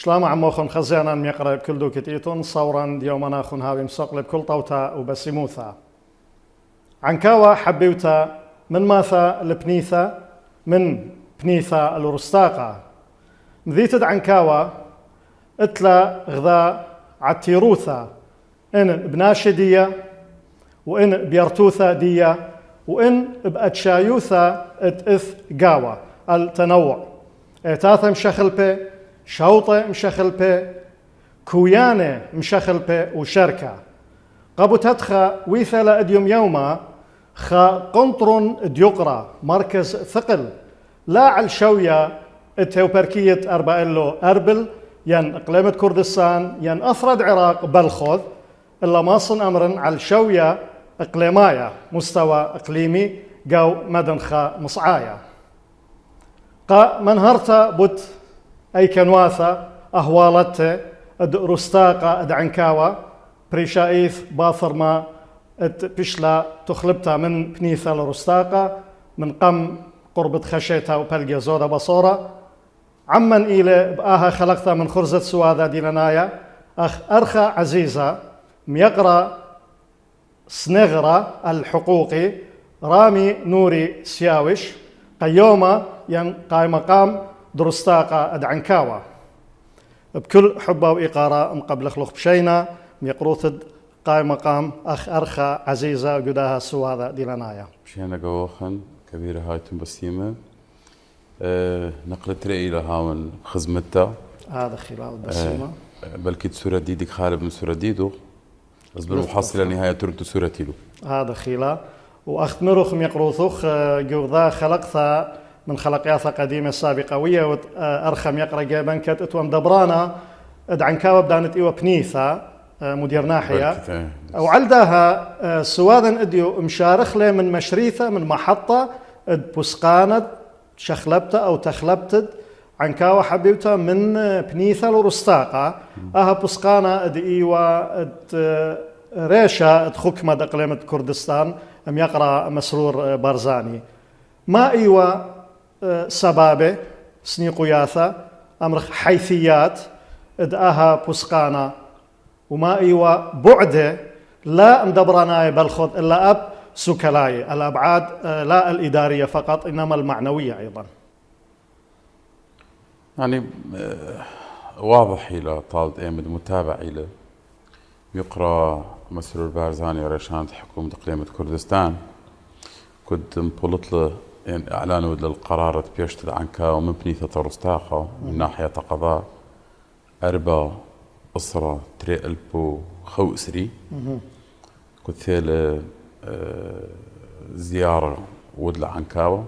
شلام عمو خن خزيانا ميقرأ كل دو كتيتون صورا ديومنا خن هابي مسقلب كل طوتا وبسيموثا عنكاوا حبيوتا من ماثا لبنيثا من بنيثا الورستاقة مذيتد عنكاوا اتلا غذا عتيروثا ان بناشدية وان بيرتوثا دية وان بأتشايوثا اتث قاوا التنوع اتاثا مشخلبه شوطة مشخلبه كويانة مشخلبه وشركة قبو تدخى ويثلا اديوم يوما خا قنطر ديقرا مركز ثقل لا على شوية اتهوبركية أربائلو أربل ين إقليمة كردستان ين أفرد عراق بلخوذ إلا ماصن أمرن على شوية إقليمايا مستوى إقليمي قو مدنخا مصعايا قا منهرتا بوت أي كنواثا أهوالته اد رستاقة اد عنكاوا بريشايث باثرما اد بشلا تخلبتا من بنيثا لرستاقة من قم قربة خشيتها وبلقي زودة بصورة عمن إلى بآها خلقتها من خرزة سوادة دينانايا أخ أرخى عزيزة ميقرأ سنغرة الحقوقي رامي نوري سياوش قيومة ين قاي مقام درستاقة أدعنكاوة بكل حبة وإقارة مقبل خلق بشينا ميقروثد قاي مقام أخ أرخى عزيزة قداها سوادة دينانايا شينا قوخن كبيرة هاي تنبسيمة نقلت رأي لها من خزمتها هذا خلال بسيمة بلكي سورة ديدك خالب من سورة ديدو أصبر محصلة نهاية ترد سورة تيلو هذا خلا وأخت مروخ ميقروثوخ جوذا خلقتها من خلقياثا قديمة سابقة ويا أرخم يقرأ جابن كت وام دبرانا ادعنكاوة بدانت إيوة بنيثا مدير ناحية وعلدها سواذا اديو مشارخ له من مشريثة من محطة بسقانة شخلبتة أو تخلبتد عنكاوة حبيبتها من بنيثة لرستاقة أها بسقانة اد إيوة ريشة خكمة إقليمة كردستان أم يقرأ مسرور بارزاني ما إيوة سبابة سنيقياثة أمر حيثيات اد أها بسقانة وما إيوة بعدة لا مدبراناي بالخذ إلا أب سكلاي الأبعاد لا الإدارية فقط إنما المعنوية أيضا يعني واضح إلى طالت أيمد متابع إلى يقرأ مسرور بارزاني ورشانة حكومة إقليمة كردستان كنت مبولط له يعني إعلانه للقرار بيشتد عنكا ومن بنيثة رستاقة من ناحية قضاء أربع أسرة تري ألبو خوسري كنت ثيل زيارة ودل عنكاوة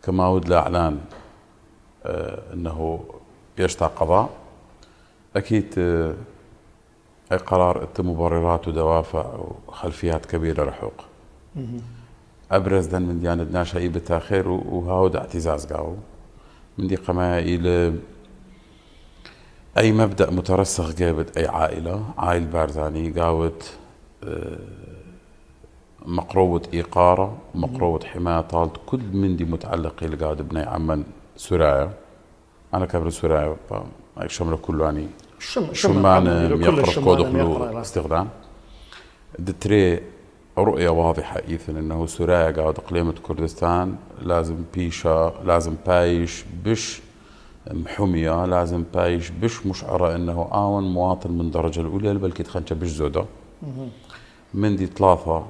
كما ودل إعلان أنه بيشتع قضاء أكيد أي قرار أنت مبررات ودوافع وخلفيات كبيرة رحوق أبرز دن من ديانة ناشا إي بتاخير وهاود اعتزاز قاو من دي قمايا إلى أي مبدأ مترسخ جابت أي عائلة بارزاني قاوت مقروبة إيقارة مقروبة حماية طالت كل من دي متعلق اللي قاعد بني عمن سرايا أنا كبر سرايا شمله كله يعني شمان يقرأ كود كله استخدام دتري رؤية واضحة إيثن إنه سرايا قاعد إقليمة كردستان لازم بيشا لازم بايش بش محمية لازم بايش بش مشعرة إنه آون مواطن من درجة الأولى بلكي تخنش بش زودة من دي ثلاثة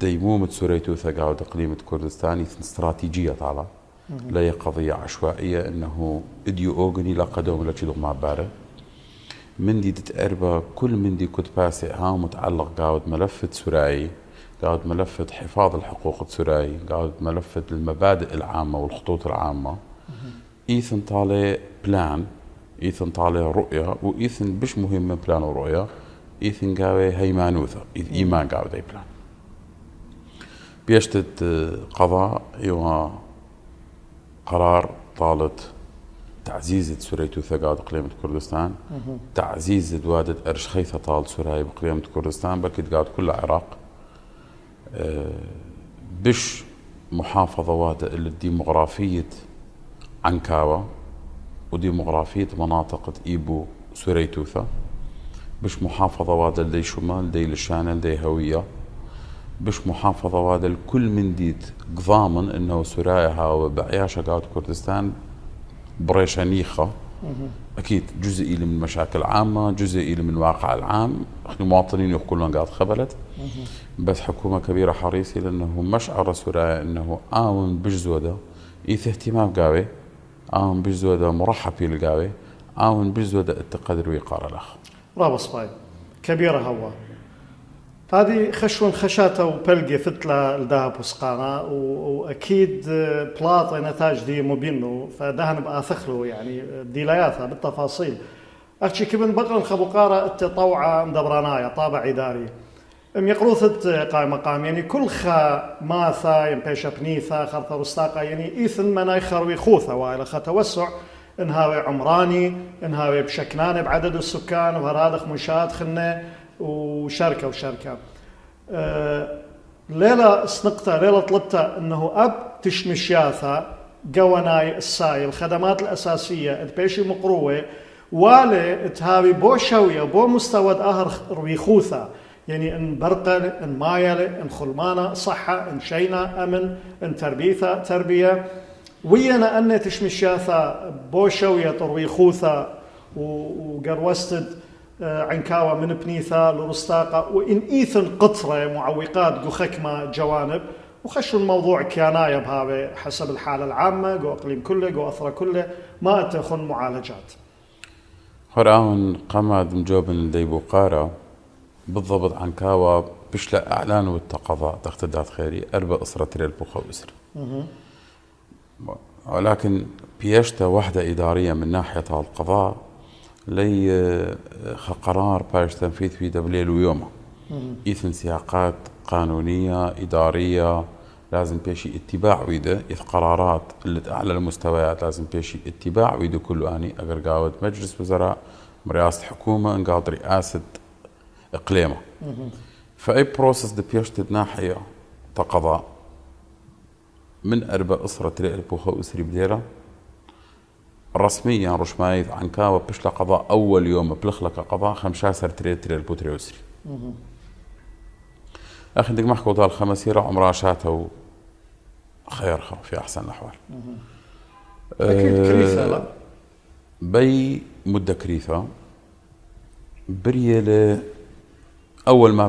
ديمومة سوريتوثا قاعد إقليمة كردستان استراتيجية طالع لا هي قضية عشوائية إنه إديو أوغني لا قدوم لا تشيلو مع باره من دي تتقربا كل من دي كنت باسئ ها متعلق قاعد ملفة سوراي قاعد ملفة حفاظ الحقوق السوراي قاعد ملفة المبادئ العامة والخطوط العامة إيثن طالع بلان إيثن طالع رؤية وإيثن بش مهم من بلان ورؤية إيثن قاوي هيمانوثة إيمان قاوي دي بلان بيشتد قضاء يوها قرار طالت تعزيز سوريتوثا قاعد إقليمة كردستان تعزيز دوادة أرشخيثة طال سوراي بإقليمة كردستان بلكي قاعد كل العراق بش محافظة وادة اللي الديمغرافية عنكاوة وديموغرافية مناطق إيبو سوريتوثا بش محافظة وادل دي شمال دي لشانل دي هوية بش محافظة وادل كل من ديت قضامن إنه سورايا هاو بعياشة قاوت كردستان بريشانيخة أكيد جزء من المشاكل عامة جزء من الواقع العام المواطنين يقولون قاعد خبلت بس حكومة كبيرة حريصة لأنه مشعر سورايا إنه آون بجزودة إيث اهتمام قاوي آون بجزودة مرحب في القاوي آون بجزودة التقدر ويقار الأخ رابط صباي كبيرة هوا هذه خشون خشاتة وبلقي فتلة الذهب وسقانا وأكيد بلاطة نتاج دي مبينه فدهن بآثخله يعني ديلاياثها بالتفاصيل أخشي كبن بقرن خبقارة التطوعة مدبرانايا طابع إداري يقروثة قايم مقام يعني كل خا ماثا ينبيش بنيثا خرطة رستاقة يعني إيثن منا يخروي خوثة وإلى خا توسع انهاوي عمراني انهاوي بشكلان بعدد السكان وهرادخ منشآت خنة وشركة ليلة سنقطة ليلة طلبتها انه اب تشمشياثا قواناي الساي الخدمات الاساسية البيشي مقروة والي تهاوي بو شوية بو مستوى اهر رويخوثا يعني ان برقل ان مايلة ان خلمانة صحة ان شينا امن ان تربيثة تربية ويانا ان تشمشياثا بو شوية ترويخوثا وقروستد عنكاوة من بنيثا لرستاقة وإن إيثن قطرة معوقات جو خكمة جوانب وخشوا الموضوع كيانايا بهذا حسب الحالة العامة جو أقليم كله جو أثرة كله ما أتخن معالجات هرآن قامد مجوبن دي بوقارة بالضبط عنكاوة بشلا إعلان والتقضاء تختدات خيري أربع أسرة تريل بوخو أسر ولكن بيشتا وحدة إدارية من ناحية القضاء لي قرار باش تنفيذ في دبليل ويومه إثن سياقات قانونية إدارية لازم بيشي اتباع ويده إذ قرارات اللي أعلى المستويات لازم بيشي اتباع ويده كله أني أقر قاود مجلس وزراء رئاسة حكومة انقاود رئاسة إقليمه فأي بروسس دي بيشتد ناحية تقضاء من أربع أسرة تريق البوخو أسري بديرة رسميا رشمايث عنكاوة بشلا قضاء أول يوم بلخلق قضاء 15 تريل البوتري أسري أخي ديك محكو طال خمسيرة عمرها شاته خيرها في أحسن الأحوال أكيد كريثة لا بي مدة كريثة بريلة أول ما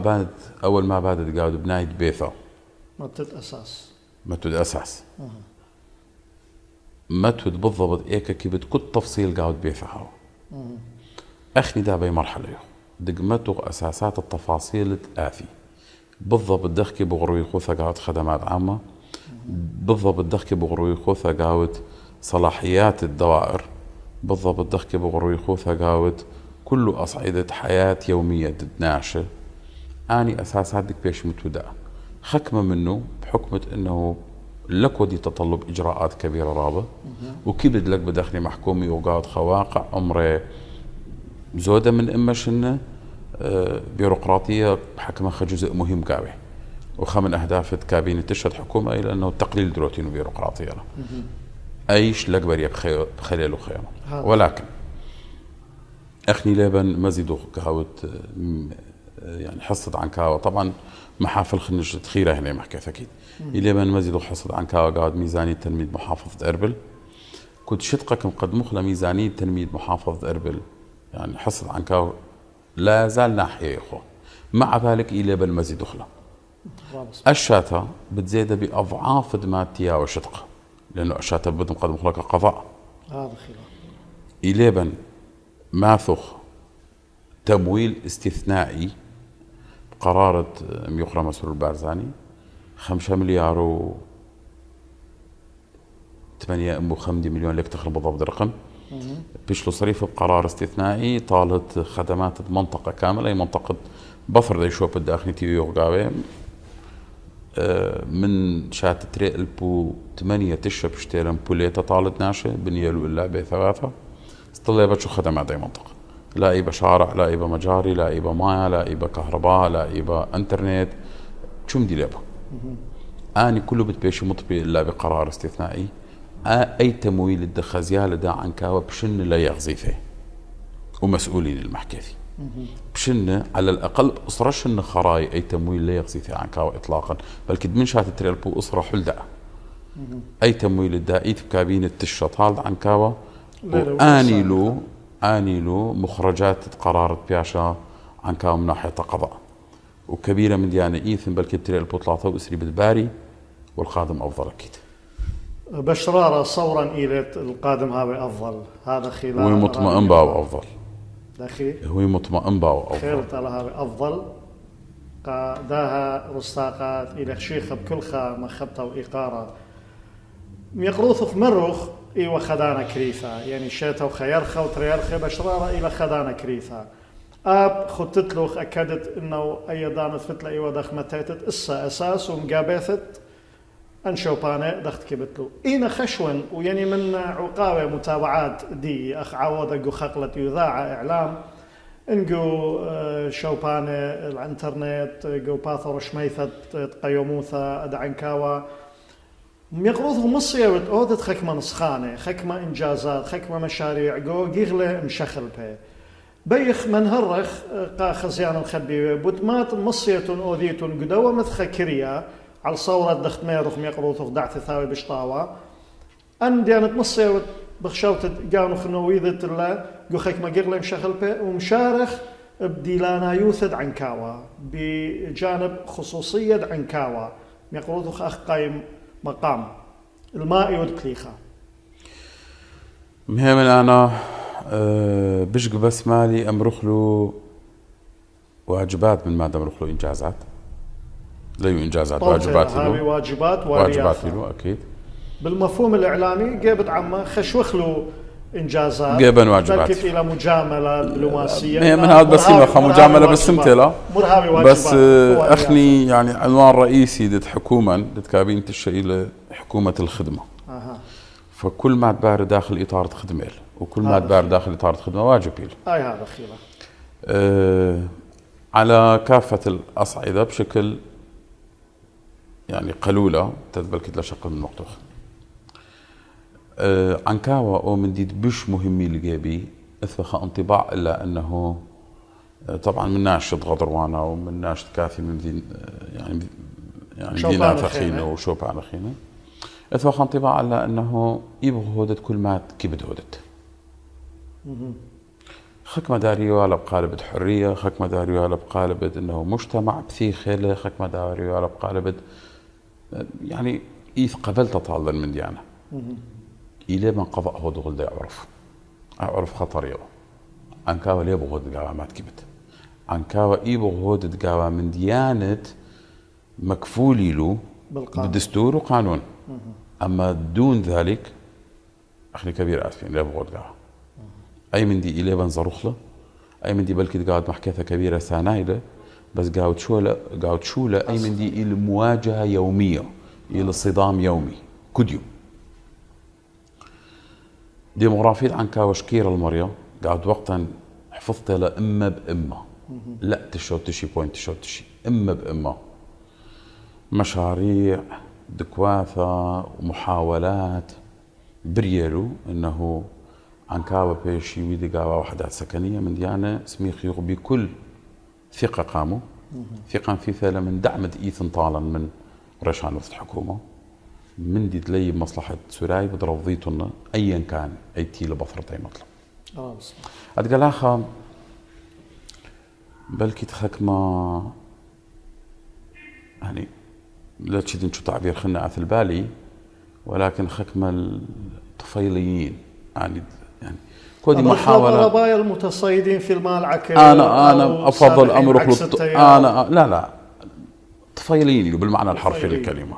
بعد قاعد بناية بيثة متد أساس متود بالضبط إيكا كي بتكون تفصيل قاعد بيثها أخني دا بي مرحلة دقمتو أساسات التفاصيل تآثي بالضبط دخكي بغروي خوثة قاعد خدمات عامة بالضبط دخكي بغروي خوثة قاعد صلاحيات الدوائر بالضبط دخكي بغروي خوثة قاعد كله أصعدة حياة يومية تتناشى أني أساسات ديك بيش متودا خكمة منه بحكمة إنه لك ودي تطلب إجراءات كبيرة رابة وكبد لك بداخلي محكومي وقاعد خواقع عمره زودة من إمشنة بيروقراطية بحكمها جزء مهم قوي وخمن أهداف كابينة تشهد حكومة إلى أنه تقليل دروتين وبيروقراطية أيش لأكبر بخليل وخيانة ولكن أخني لابن مزيدو قهوت يعني حصة عنكاوة طبعا محافل خنج تخيرة هنا محكيت أكيد لابن مزيدو حصة عنكاوة قاعد ميزانية تنمية محافظة أربل كنت شدقك مقدمخ لميزانية تنمية محافظة أربل يعني حصة عنكاوة لا زال ناحية يا إخوة مع ذلك إلى مزيد أخلى الشاتا بتزيد بأضعاف دماتيا وشدقة لأنه الشاتا بدهم قد مخلقة قضاء هذا خلاف إلى ماثخ تمويل استثنائي بقرارة ميقرى مسؤول البارزاني 5 مليار و 8 مليون لك تخرب بالضبط الرقم بيشلو صريفة بقرار استثنائي طالت خدمات منطقة كاملة أي منطقة بفر دي شوب الداخلي تيو يوغاوي من شات تري البو 8 تشب اشتيرن بوليتا طالت ناشة بنيلو إلا بثلاثة استطلع شو خدمات أي منطقة لا إيبا شارع لا إيبا مجاري لا إيبا مايا لا إيبا كهرباء لا إيبا انترنت شو مدي لابا أني كله بتبيش مطبي إلا بقرار استثنائي أي تمويل الدخزيال دا عنكاوة بشن لا يغزيفه ومسؤولين المحكثي بشن على الأقل أسرشن خراي أي تمويل لا يغزيفه عنكاوة إطلاقا بل كد من شات التريال بو أسرة حلدة أي تمويل الدائيت بكابين التشط هالد عنكاوة وآنيلو مخرجات قرارة بياشا عنكاوة من ناحية قضاء وكبيرة من ديانة إيثن بل كد تريال بو طلاطة وأسري بالباري والقادم أفضل أكيد بشرارة صورا إلى القادم هذا أفضل هذا خلال هو مطمئن باو أفضل دخي هو مطمئن باو أفضل خير تعالى هذا أفضل قاداها رستاقات إلى شيخ بكل خا مخبطة وإقارة ميقروث مروخ إيوه خدانا كريثة يعني شيتا وخيرخة وتريرخة بشرارة إلى خدانا كريثة أب خطتلوخ أكدت إنه أي دانت فتلة إيوه دخمتيتت إسا أساس ومقابثت أنشوبانة دخت كبتلو إينا خشون ويعني من عقاوة متابعات دي أخ عوضة جو خقلت يذاع إعلام إنجو شوبانة الانترنت جو باثر شميثة قيوموثة أدعنكاوة ميقروضه مصية وتأودت خكمة نسخانة خكمة إنجازات خكمة مشاريع جو جيغلة مشخل بي بيخ من هرخ قا خزيان الخبي بوتمات مصية أوديت قدوة مثخ كريا على صورة دخت ميرخ ميقروضه دعت ثاوي بشطاوة أن ديانت مصية بخشوت جانو خنويذة الله جو خكمة جيغلة مشخل بي ومشارخ بديلانا يوثد عنكاوة بجانب خصوصية عنكاوة ميقروضه أخ قايم مقام الماء والكليخة مهم أنا بشق بس مالي أمرخ له واجبات من مادة أمرخ له إنجازات لا إنجازات واجبات له واجبات له أكيد بالمفهوم الإعلامي جابت عما خشوخ له إنجازات جابن واجبات تركت إلى مجاملة دبلوماسية من هذا بس مجاملة بالسمتلة بس أخني يعني عنوان رئيسي دت حكومة دت كابينة الشيء حكومة الخدمة فكل ما تبار داخل إطار خدمة وكل ما تبار داخل إطار خدمة واجب له هذا خيرة على كافة الأصعدة بشكل يعني قلولة تتبلكت لشق من مقطوخ عنكاوة أو من ديد بش مهمي لجابي أثبخ انطباع إلا أنه طبعا من ناشط غضروانا ومن ناشط كافي من دين يعني دينا فخينة وشوبان خينة أثبخ انطباع إلا أنه يبغى هودت كل ما كبد هودت خكمة داريو بقالب حرية خكمة داريو بقالب أنه مجتمع بثيخله خكمة داريو بقالب يعني إيث قبلت طالا من ديانة إلى من قضاء هو دغل دا أعرف خطر عنكاوة ليه بغود دقاوة ما تكبت عنكاوة إيه بغود دقاوة من ديانة مكفولي له بالدستور وقانون أما دون ذلك أخلي كبير آسفين ليه بغود دقاوة أي من دي إليه بنزروخ أي من دي بلكي دقاوة محكثة كبيرة ثانايلة بس قاوة شولة أي من دي إلى مواجهة يومية إلى صدام يومي كل يوم ديموغرافية عنكاوة شكيرة المريض قاعد وقتا حفظت له إما بإما لا تشي بوينت تشي إما بإما مشاريع دكواثة ومحاولات بريالو إنه عنكاوة بيشي ويدي قاوة وحدات سكنية من ديانة سميخ يغبي كل ثقة قاموا ثقة في ثالة من دعم إيثن طالا من رشان وسط الحكومة من دي تلي مصلحة سوراي بدرضيتنا أيا كان أي تيل بثرة أي مطلب أتقلاها بلكي تخكما يعني لا تشدين شو تعبير خلنا عث البالي ولكن خكما الطفيليين يعني كودي محاولة الربايا المتصيدين في المال عكر أنا أفضل أمرك أنا لا طفيليين بالمعنى الحرفي للكلمة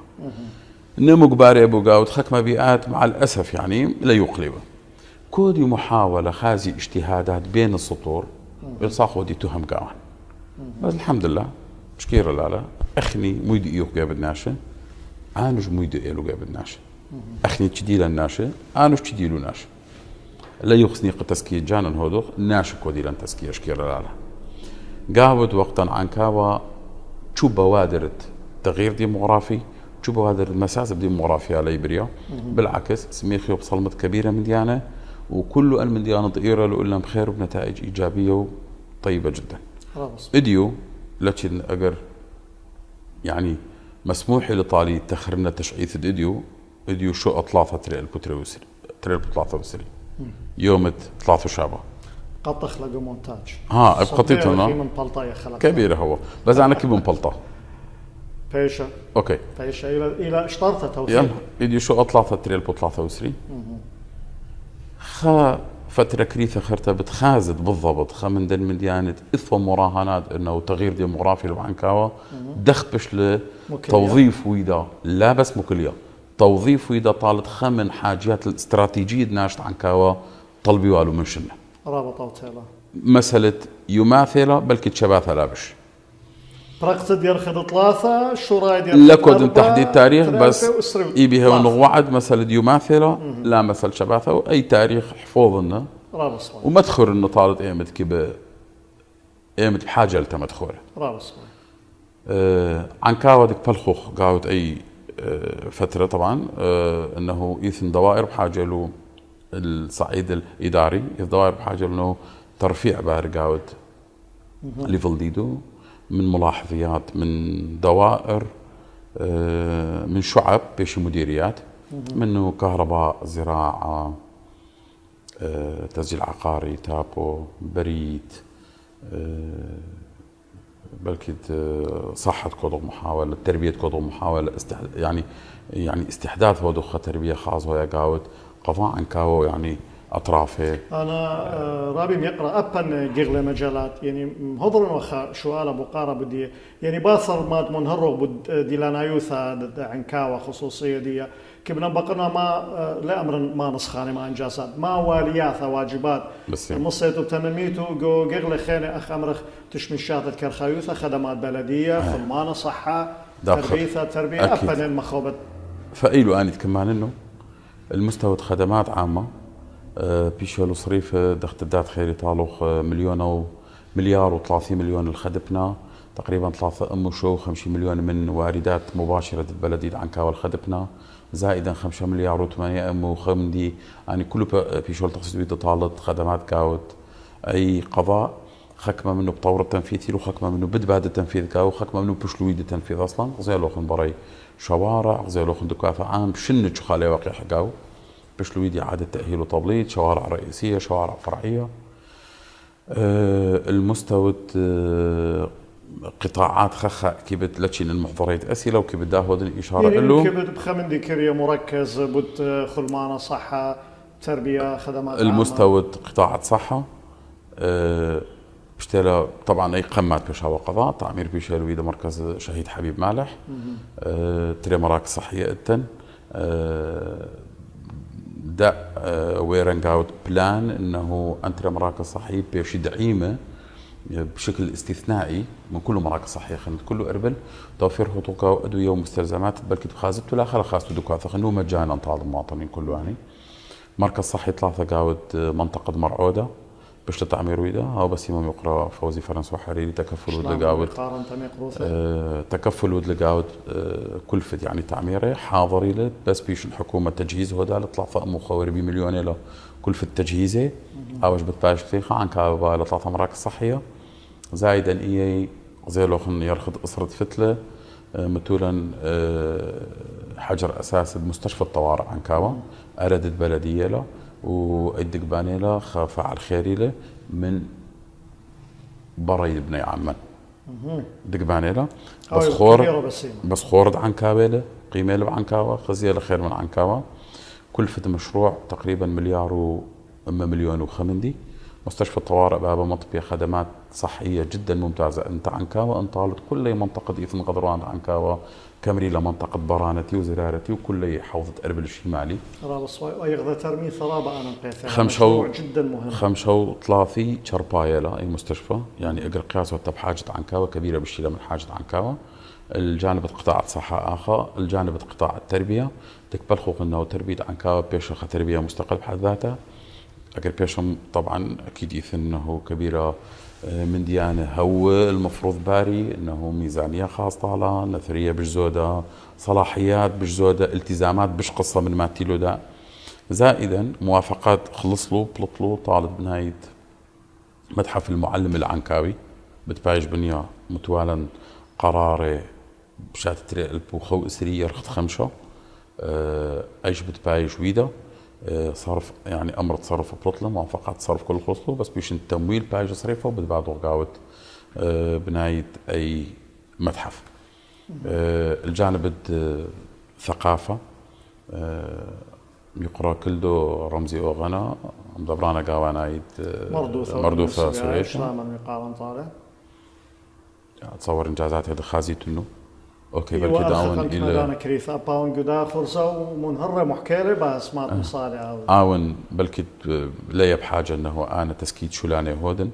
نمو قباري أبو قاود خكمة بيئات مع الأسف يعني لا يقلبه كودي محاولة خازي اجتهادات بين السطور إلصاق ودي تهم قاوان بس الحمد لله مشكير لا أخني ميدي إيوه قابل ناشا آنوش ميدي إيلو قابل ناشا أخني تشديل الناشا آنوش تشديلو ناشا لا يخصني قتسكي جانا هودوخ ناشا كودي لن تسكي أشكير لا قاود وقتا عنكاوا شو بوادرة تغيير ديموغرافي تشوفوا هذا المساس بديموغرافيا ليبريا بالعكس سميخيو بصلمت كبيرة من ديانة وكله أن من ديانة ضئيرة لو إلا بخير وبنتائج إيجابية وطيبة جدا. إديو لكن أجر يعني مسموح لطالي تخرنا تشعيث إديو شو أطلاثة تريل بطلاثة وسري يوم 3 شعبة قط خلقوا مونتاج بقطيتنا من بلطة كبيرة هو بس أنا كيف من بلطة بيشة أوكي بيشة إلى اشترطة توصيل يلا إديو شو أطلاثة تريل بطلاثة وسري خا فترة كريثة خرتها بتخازد بالضبط من دن من ديانة إثوى مراهنات إنه تغيير ديموغرافي لبعنكاوة دخبش لتوظيف ويدا لا بس مكلية توظيف ويدا طالت من حاجات الاستراتيجية ناشط عنكاوة طلبي والو من شنة رابطة وتيلا مسألة يماثلة بلكي تشباثة لابش برقصد يرخد 3 شو رايد لكود تحديد تاريخ بس بها ونوعد مسألة يماثلة لا مثل شباثة وأي تاريخ حفوظنا ومدخر إنه طالت إيمت كبه إيمت بحاجة لتمدخوره عنكاوة ديك بلخوخ قاوت أي فترة طبعا إنه يثن دوائر بحاجة له الصعيد الإداري دوائر بحاجة إنه ترفيع بارقاوت ليفل ديدو من ملاحظيات من دوائر من شعب بيش مديريات منه كهرباء زراعة تسجيل عقاري تابو بريد بلكي صحة كودو محاولة تربية كودو محاولة يعني استحداث ودخة تربية خاصة ويا قاوت قضاء عن كاو يعني أطرافه. أنا رابي يقرأ أبن جغلة مجالات يعني هضرن وخا شوالة بقارة بدي يعني باثر ماد منهرو بد ديلانا يوثا عن كاو خصوصية دي كبنا بقنا ما لا أمر ما نسخاني ما إنجازات ما واليات واجبات مصيتو تنميتو جو جغلة خيني أخ أمرخ تشمشات الكرخايوثا خدمات بلدية خدمانة صحة تربية أبن المخوبة فأيلو أني كمان إنه المستوى خدمات عامة بيشو الصريف دخت الدات خيري طالوخ مليار و30 مليون الخدبنا تقريبا 3 مليون من واردات مباشرة البلدية عن كاول خدبنا زائدا 5 مليار و8 وخمدي يعني كله بيشو التخصيص بيد طالت خدمات كاوت أي قضاء خكمة منه بطور التنفيذ وخكمة منه بدباد التنفيذ كاو خكمة منه بشلويد التنفيذ أصلا زي لوخن بري شوارع زي لوخن دكافة عام شنج خالي واقع حقاو بشلويدي إعادة تأهيل وتبليط شوارع رئيسية شوارع فرعية المستوى قطاعات خخة كيبت لتشين المحضرية أسئلة وكيبت داهود الإشارة يعني له كيبت بخمن ذكرية مركز بد خلمانة صحة تربية خدمات المستوى قطاعات صحة بشتلا طبعا أي قمات بشاوى قضاء تعمير بيشالويدة مركز شهيد حبيب مالح تري مراكز صحية التن دا ويرنجاوت بلان انه انتري مراكز صحيه بيش دعيمه بشكل استثنائي من كل مراكز صحيه خلينا كله اربل توفير حقوق وادويه ومستلزمات بلكي تخازت لا خاص دكاتره خلينا مجانا طال المواطنين كله يعني مركز صحي 3 قاوت منطقه مرعوده باش تعمير ويدا هاو بس يوم يقرا فوزي فرنسا وحريري تكفل ودلقاوت تكفل ودلقاوت كلفت يعني تعميره حاضري له بس بيش الحكومه تجهيز هذا طلع فأمو خواري بمليون له كلفة تجهيزه هاوش بتباش كثيخة عن كابا لطلع مراكز صحيه زايدا اي زي لو خن يرخد اسره فتله متولا حجر اساس بمستشفى الطوارئ عن كاوا اردت بلديه له وأدق بانيلا فعل خيري له من بري بني عمان دق بانيلا بس خورد عن كابيله قيمه له عن كاوا خزيه خير من عن كاوا كلفة مشروع تقريبا مليون وخمندي مستشفى الطوارئ بابا مطبية خدمات صحية جدا ممتازة انت عن كاوا انطالت كل منطقة إثن غضروان عن كاوا كامري لمنطقة برانتي وزرارتي وكل حوضة أربل الشمالي ويغذى ترمي ثرابة أنا قيثة مشروع جدا مهم 35 شرباية لا أي مستشفى يعني أقر قياسه بحاجة عن كاوا كبيرة بالشيلة من حاجة عن كاوا الجانب قطاع الصحة آخر الجانب قطاع التربية تقبل خوق أنه تربية عن كاوا بيشخ تربية مستقل بحد ذاتها أقر بيشهم طبعا أكيد إثن أنه كبيرة من ديانة هو المفروض باري انه ميزانية خاصة طالة، نثرية بجزودة، صلاحيات بجزودة، التزامات بش قصة من ماتيلو دا، زائدا موافقات خلص له بلطلو طالب بناية متحف المعلم العنكاوي بتبايج بنيا متوالا قراري بشات تري البوخو اسرية رخت خمشة ايش بتبايج ويدا صرف يعني امر تصرف بلطلة موافقات تصرف كل خلصلو بس بيش التمويل بايج صريفه بتبعد وقاوت بناية اي متحف. الجانب الثقافة يقرأ كلدو رمزي أوغنا مدبرانا قاوانا مردوثة سويش شلاما يقارن طالع أتصور إنجازات هذا خازيت إنه أوكي بل كده أون إلى أنا كريثة باون قدا خرصة ومنهرة محكيلة بس ما مصالح أون بل كده لا بحاجة إنه أنا تسكيت شلانة هودن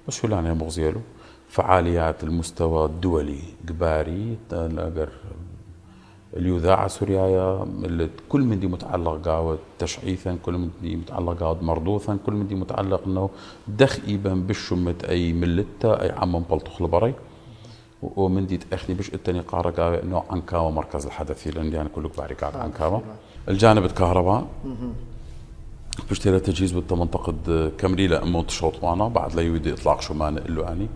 بس شلانة مغزيله فعاليات المستوى الدولي قباري نقدر اليذاعة سوريايا كل من دي متعلق قاوة تشعيثا كل من دي متعلق قاوة مردوثا كل من دي متعلق انه دخ ايبان بشمت اي ملتا اي عمان بلطخ لبري ومن دي تأخلي بش التاني قارة قاوة انه عنكاوة مركز الحدثي لان يعني كله كباري قاعد عنكاوة. الجانب الكهرباء بشتري تجهيز بالمنطقة كمريلة اموت شوطمانة بعد لا يودي اطلاق شمان له اني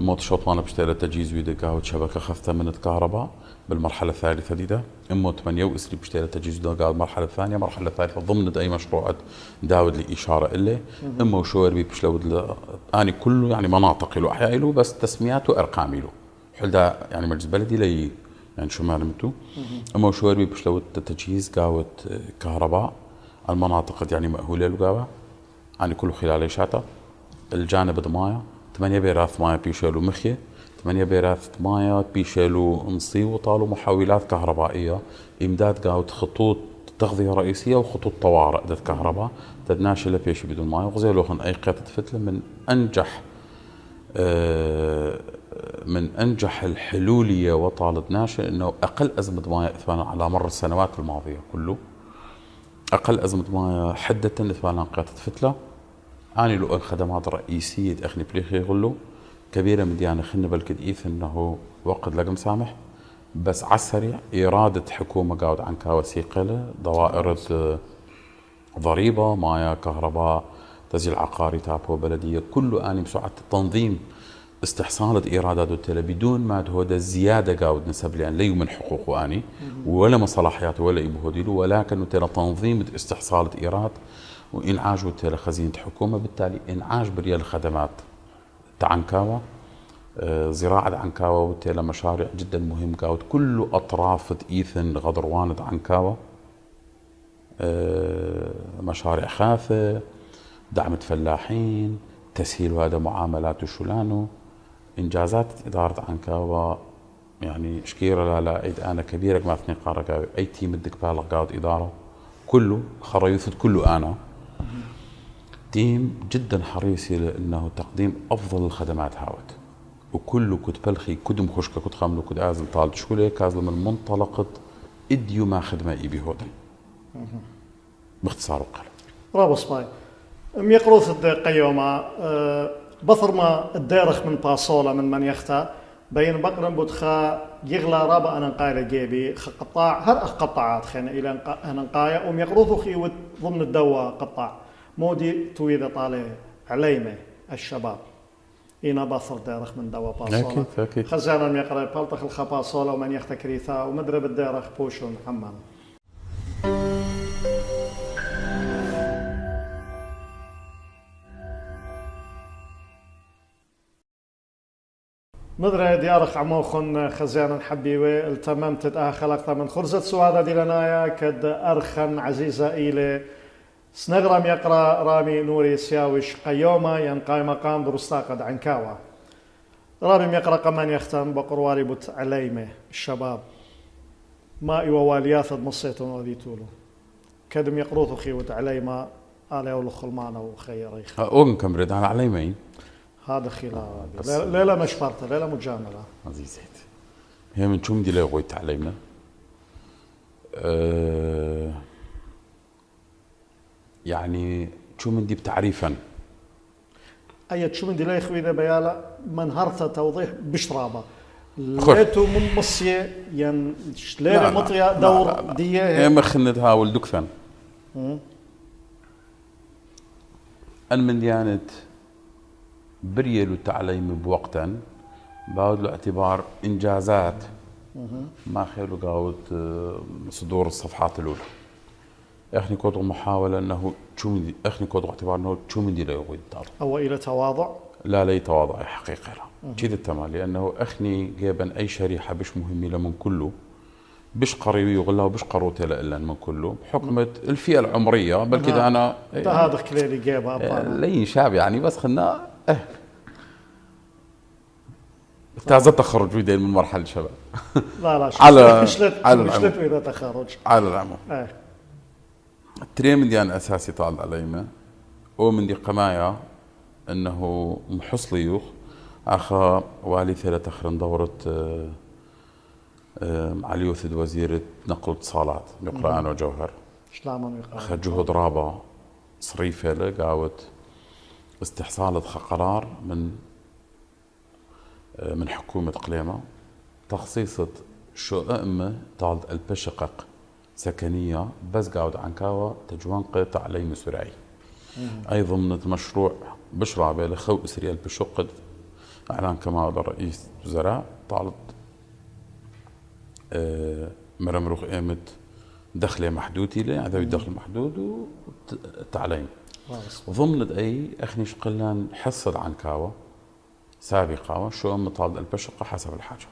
اموت شوطمانة بشتري تجهيز ويدي قاوة شبكة خفته من الكهرباء بالمرحلة الثالثة دي ده امو 8 واسري بشتري تجهيز ده قاعد المرحلة الثانية مرحلة الثالثة ضمن اي مشروعات داود لي اشارة الي امو شوير بي بشلود اني كله يعني مناطق له احياء له بس تسمياته ارقامي له حل ده يعني مجلس بلدي لي يعني شو معلومته امو شوير بي بشلود تجهيز قاوة كهرباء المناطق يعني مأهولة له قاوة يعني كله خلال شاتا. الجانب ضمايا 8 بيراث مايا بيشيلوا مخيه 8 بيراث مايا بيشيلوا نصي وطالوا محاولات كهربائية إمداد قاوت خطوط تغذية رئيسية وخطوط طوارئ ذات كهرباء تدناشلة بيشي بدون ماي وغزيلوهن أي قطة فتلة من أنجح الحلولية وطالد ناشئ إنه أقل أزمة ماي إثبانا على مر السنوات الماضية كله أقل أزمة ماي حدة إثبانا قطة فتلة أني له خدمات رئيسية أخني بليخي يغلو كبيرة مديانة خلنا بالكد إيث إنه وقت لقم سامح بس عالسريع إرادة حكومة قاعد عنكا وثيقة ضوائر ضريبة مايا كهرباء تسجيل عقاري تابو بلدية كله آني بسرعة تنظيم استحصالة إيرادات التلا بدون ما هذا زيادة قاعد نسب لأن لا من حقوقه آني ولا مصالحياته ولا يبهدله ولكن تلا تنظيم استحصالة إيراد وإنعاج تلا خزينة حكومة بالتالي إنعاج بريال الخدمات عنكاوة زراعة عنكاوة وتلا مشاريع جدا مهم قاود كل أطراف إيثن غضروان عنكاوة مشاريع خاثة دعم فلاحين تسهيل هذا معاملات شلانو إنجازات إدارة عنكاوة يعني شكيرة لا عيد أنا كبيرة ما اثنين قارة أي تيم بدك بالغ قاود إدارة كله خريطة كله أنا تيم جدا حريص لأنه تقديم أفضل الخدمات هاوت وكله كنت بلخي كدم خشكة كنت خاملو كنت أعزل طالد شكولي كازل من منطلقة إديو ما خدمة إيبي هودن باختصار وقال رابو سباي يقروث قيوما بثر ما الديرخ من باصولة من يختا بين بقرن بتخا يغلى رابا أنا قايل جيبي قطاع هر قطاعات خينا إلى أنا قاية يقروث خي ضمن الدواء قطاع مودي تويذا طالع عليمة الشباب إنا باثر دارخ من دوا باصولة أكيد خزانا يقرأ بلطخ الخباصولة ومن يختكريثا ومدرب الدارخ بوشون حمام مدري ديارخ عموخن خزانا حبيوي التممت خلقت من خرزة سوادة دي لنايا كد أرخن عزيزة إلي سنغرام يقرأ رامي نوري سياوش قيومة ينقاي مقام درستاقد عنكاوة رامي يقرأ كمان يختم بقرواري بوت عليمة الشباب ما إيوالياث مصيتون وذيتولو كدم يقروثو خيوت عليمة آلي أولو خلمانة وخيريخ أون كمرد على عليمين هذا خلاف ليلة مشفرته ليلة مجاملة عزيزتي هي من شو مدي لغوي تعلمنا يعني شو من دي بتعريفا أي شو من دلائي خوي ذا بيالا من هرثة توضيح بشرابة ليتو من مصية ين شليرة مطية دور ديه هي مخندها والدكثن أن من ديانة بريل التعليم بوقتا بعد له اعتبار إنجازات ما خيلو قاوت صدور الصفحات الأولى اخني كودو محاولة انه تشومدي اخني كودو اعتبار انه تشومدي لا يغوي الدار هو الى تواضع لا لي تواضع حقيقة لا كذا التمام لانه اخني جيبا اي شريحة بش مهمة لمن كله بش قريبي وغلا وبش قروته الا من كله بحكم الفئة العمرية بل كذا انا هذا كليلي جيبها لي شاب يعني بس خلنا اجتاز التخرج بدين من مرحلة شباب لا على شلت إذا تخرج على العموم التري من ديان أساسي طال علينا ومن دي قمايا أنه محص ليوخ أخا والي ثلاثة أخرين دورة علي وثد وزيرة نقل اتصالات بقرآن وجوهر أخا جهد رابع صريفة لقاوت استحصالة قرار من حكومة قليمة تخصيصة شو أمة طالد البشقق سكنية بس قاعد عنكاوة تجوانقة تعليم سرعي أي ضمن المشروع بشرابة لخو إسري البشقة إعلان كما رئيس وزراء طالب مرمروخ قيمة دخله محدودي له عذابي دخل محدود والتعليم ضمن أي أخني شقلان حصل عنكاوة سابقة شو أم طالب البشقة حسب الحاجة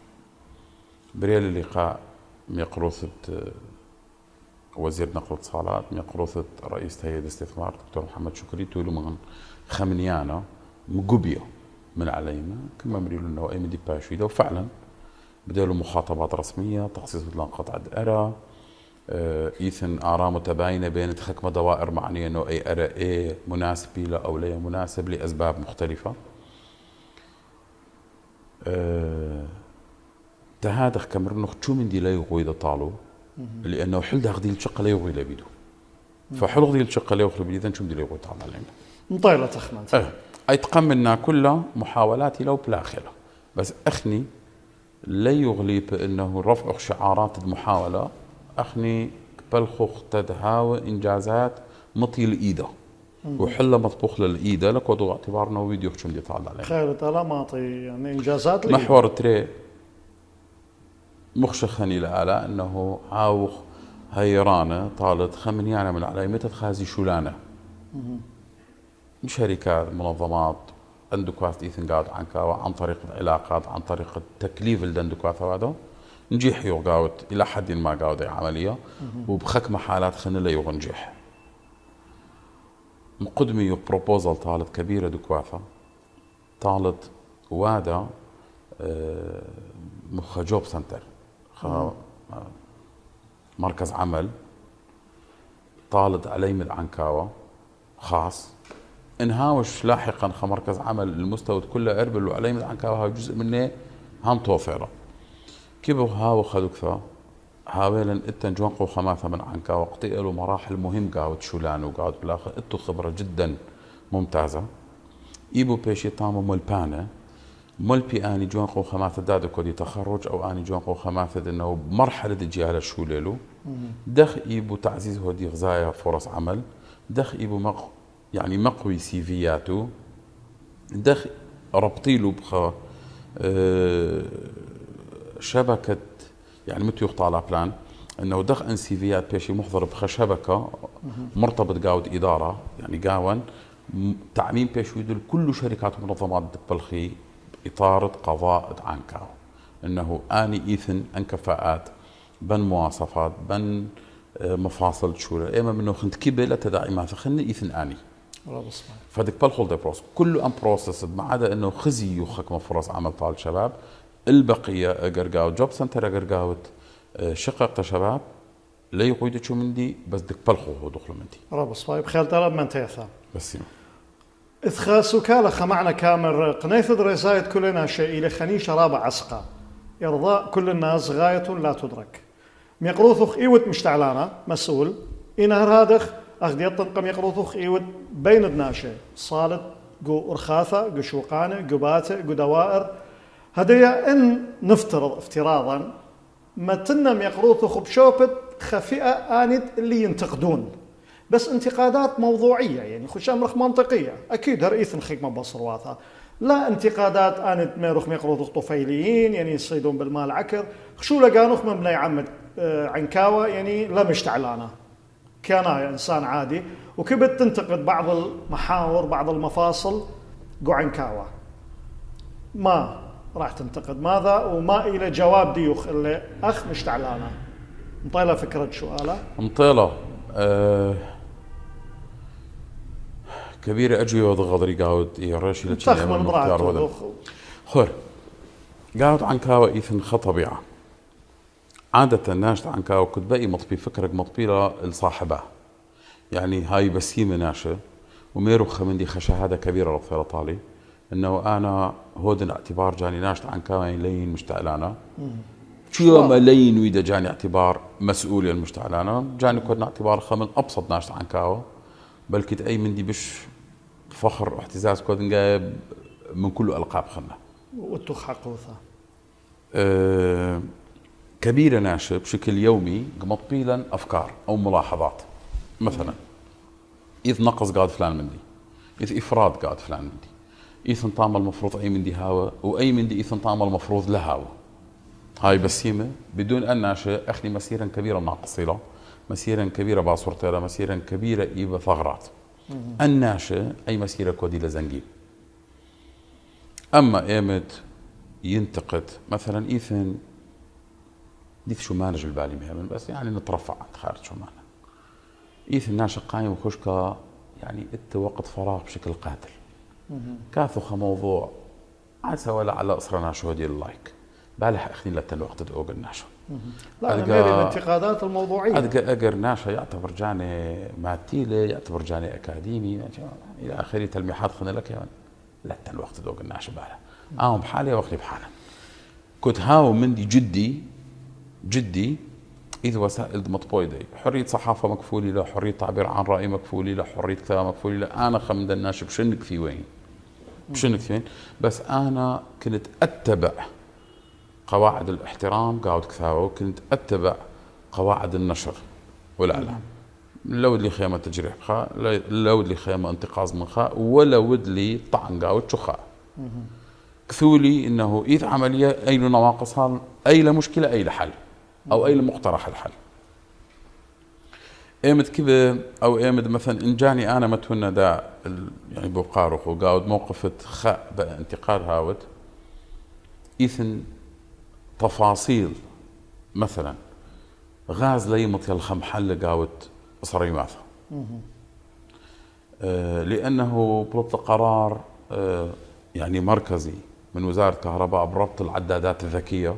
بريال اللقاء ميقروثة وزير نقل اتصالات ميقروثة رئيس هيئة الاستثمار دكتور محمد شكري تولو من خمنيانا مقبية من علينا كما مريلو انه اي مدي باشيده وفعلا بدأوا مخاطبات رسمية تخصيص لان قطعة أرى إيثن آراء متباينة بين تخكمة دوائر معنية انه اي أرى ايه مناسب له او لا مناسب لأسباب مختلفة تهادخ كمرنخ شو من دي لا يغوي دا طالو لانه حل داخ دي الشقه لا يغوي لبيدو فحل دي الشقه لا يغوي لبيدو شو من دي لا يغوي طالو علينا مطيله تخمن اي تقمنا كلها محاولاتي لو بلاخره بس اخني لا يغلي بانه رفع شعارات المحاوله اخني بلخخ تدهاوى انجازات مطي الايده وحله مطبوخ للايده لك وضع اعتبارنا فيديو شو بدي طالع عليه خير طالع ماطي يعني انجازات محور تري مخشخني لآلاء انه عاوخ هيرانه طالت خمنيانه من علي متى تخازي شولانه شركات منظمات اندوكوات ايثن قاعد عن طريق العلاقات عن طريق التكليف الاندوكوات هذا نجيح يوقاوت الى حد ما قاعد عمليه وبخك محالات خلينا لا ينجح مقدمي بروبوزال طالت كبيره دكواثه طالت وادا مخ جوب سنتر مركز عمل طالت عليمة عنكاوة خاص انهاوش لاحقا مركز عمل المستوى كله اربل وعليمة عنكاوة هاو جزء منه هم توفيرة كيبو هاو خدوكثا هاويلا اتن جوانقو خماثة من عنكاوة قطيئلو مراحل مهم قاود شولان وقاود بالاخر اتو خبرة جدا ممتازة ايبو بيشي طامو ملبانة ملبي اني جوانقو خماثة دادو كودي تخرج او اني جوانقو خماثة انه بمرحلة جيالة شوليلو دخ ايبو تعزيز هودي غزايا فرص عمل دخ ايبو يعني مقوي سيفياتو دخ ربطيلو بخا شبكة يعني متى يقطع على بلان انه دخ ان سيفيات بيشي محضر بخا شبكة مرتبط قاود ادارة يعني قاون تعميم بيشو يدل كل شركات ومنظمات بلخي اطار قضاء عنكاو انه اني ايثن ان كفاءات بن مواصفات بن مفاصل شورى اما منه خنت كبل تداعيمات خلني ايثن اني فدك بالخول دي بروس كله ان بروسس ما عدا انه خزي يخك فرص عمل طال شباب البقيه اقرقاو جوب سنتر اقرقاوت شقق شباب لا يقيد شو مندي بس دك بالخو دخلوا مندي رابص طيب خيال طلب من تيثا بس إذخاس وكالة خمعنا كامر قنيث دريزايد كلنا شيء إلى خنيش رابع عسقا إرضاء كل الناس غاية لا تدرك ميقروثخ إيوت مشتعلانا مسؤول إنهر هادخ أخذ يطنقم يقروثخ إيوت بين الناشي صالت جو أرخاثة جو شوقانة جو باتة جو دوائر هدية إن نفترض افتراضا ما تنم يقروث خبشوبة خفئة آنت اللي ينتقدون بس انتقادات موضوعية يعني خش أمرخ منطقية أكيد رئيس الخدمة بصرواثة لا انتقادات آنت ميروخ ميقروث طفيليين يعني يصيدون بالمال عكر شو لقانوخ من بني عمد عنكاوة يعني لا مشتعلانة كان إنسان عادي وكبت تنتقد بعض المحاور بعض المفاصل جو عنكاوة ما راح تنتقد ماذا وما إلى جواب ديوخ اللي أخ مشتعلانة مطيلة فكرة سؤاله مطيلة كبيرة أجوي وضغضري قاود يرشي لتشي تخمن براته خور قاود عنكاوة إيثن خطبيعة عادة ناشط عنكاوة كنت بقي مطبي فكرك مطبيلة لصاحبها يعني هاي بسيمة ناشة وميروخة من دي خشاهادة كبيرة رفضة طالي إنه أنا هودن اعتبار جاني ناشط عنكاوة لين مشتعلانا شو يوم لين ويدا جاني اعتبار مسؤولية المشتعلانا جاني كنا اعتبار خمن أبسط ناشط عنكاوة بل كنت أي من دي بش فخر واحتزاز كودن جايب من كل ألقاب خلنا واتوخ حقوثة كبيرة ناشئ بشكل يومي مطبيلا أفكار أو ملاحظات مثلا إذ نقص قاد فلان من دي إذ إفراد قاد فلان من دي إذ انطام المفروض أي من دي هاوى وأي من دي إذ انطام المفروض لهاوى هاي بسيمة بدون أن ناشئ أخلي مسيرا كبيرة ناقصيلة مسيرا كبيرة باصورتيلا مسيرا كبيرة إيبا ثغرات الناشئ أي مسيرة كودي لزنجيب أما إيمت ينتقد مثلا إيثن ديث شو مانج البالي مهمن بس يعني نترفع عن خارج شو مانا إيثن ناشئ قايم وخشكا يعني إت وقت فراغ بشكل قاتل كاثوخ موضوع عاد سوى على أسرنا شو هدي اللايك بالح أخني لتن وقت تقول الناشئ لا غير الانتقادات الموضوعية أدقى ناشا يعتبر جاني ماتيلة يعتبر جاني أكاديمي إلى آخره تلميحات خلنا لك يعني لا الوقت دوق الناشا بالها بحالي وقتي بحالي كنت هاو مندي جدي إذا وسائل مطبويدي حرية صحافة مكفولي له حرية تعبير عن رأي مكفولي له حرية كلام مكفولي له أنا خمد الناشا بشنك في وين بس أنا كنت أتبع قواعد الاحترام قاعد كثاوة وكنت أتبع قواعد النشر والإعلام لو ودلي خيمة تجريح بخاء لو ودلي خيمة انتقاص من خاء ولا ودلي طعن قاود شخاء كثولي إنه إذ عملية أي نواقصها أي لمشكلة أي لحل أو أي لمقترح الحل إيمت كذا أو إيمت مثلا إن جاني أنا متونا دا يعني بقارخ وقاود موقفة خاء بانتقاد هاود إذن تفاصيل مثلا غاز ليمط يلخم حل قاوت صريماثة لأنه بلط قرار يعني مركزي من وزارة الكهرباء بربط العدادات الذكية